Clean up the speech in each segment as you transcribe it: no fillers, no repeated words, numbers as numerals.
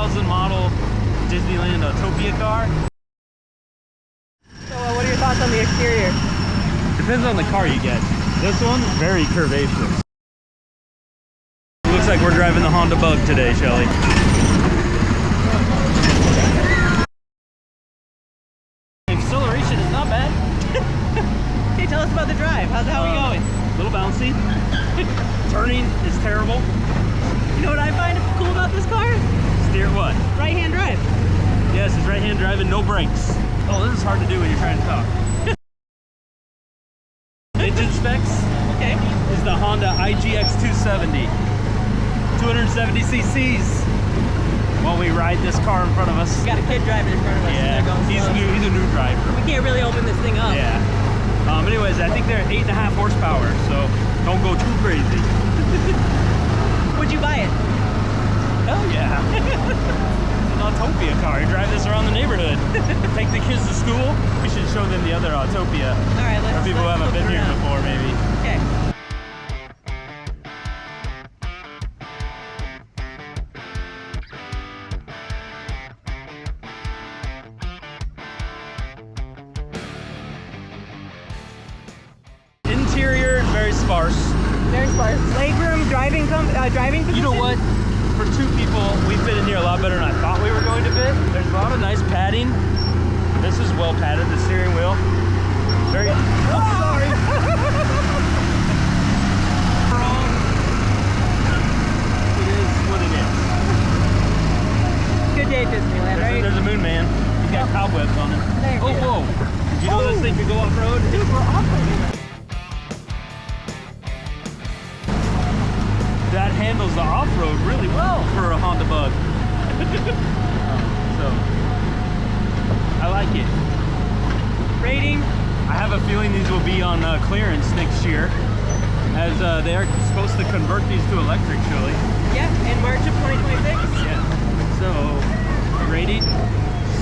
2000 model Disneyland Autopia car. So what are your thoughts on the exterior? Depends on the car you get. This one, very curvaceous. Looks like we're driving the Honda Bug today, Shelly. Acceleration is not bad. Hey, tell us about the drive. How are we going? A little bouncy. Turning is terrible. You know what I find cool about this car? Steer what? Right-hand drive. Yes, it's right-hand drive and no brakes. Oh, this is hard to do when you're trying to talk. Engine specs. Okay. Is the Honda IGX 270. 270 cc's. While we ride this car in front of us. We got a kid driving in front of us. Yeah, he's a new driver. We can't really open this thing up. Yeah. Anyways, I think they're 8.5 horsepower, so don't go too crazy. Would you buy it? Hell yeah. It's an Autopia car. You drive this around the neighborhood. Take the kids to school. We should show them the other Autopia. All right, For people who haven't been here before, maybe. Okay. Interior, very sparse. Very sparse. Legroom, driving position? You know what? For two people, we fit in here a lot better than I thought we were going to fit. There's a lot of nice padding. This is well padded, the steering wheel. Very... Oh, sorry. It is what it is. Good day at Disneyland, right? There's a moon man. He's got cobwebs on him. There we go. Whoa. Did you know this thing could go off-road? Dude, we're off-roading. That handles the off-road really well for a Honda Bug. So, I like it. Rating? I have a feeling these will be on clearance next year, as they are supposed to convert these to electric, surely. Yeah, in March of 2026. Yeah. So, rating?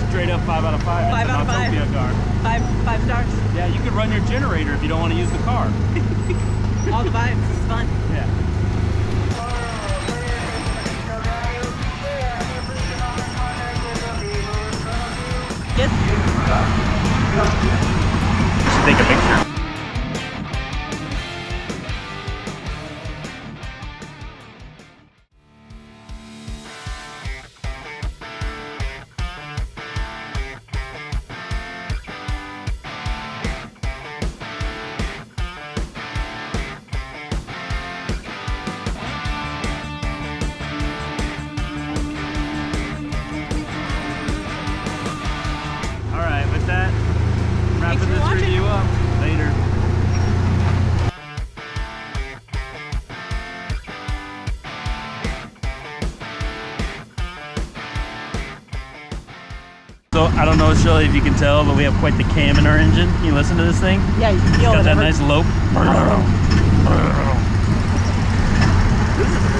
Straight up 5 out of 5. 5 out of 5. Autopia car. 5 stars. Yeah, you could run your generator if you don't want to use the car. All the vibes. This is fun. Yeah. Yes. Just take a picture. Wrapping this review up. Later. So I don't know, Shelly, if you can tell, but we have quite the cam in our engine. Can you listen to this thing? Yeah, you can feel got it. that nice lope. This is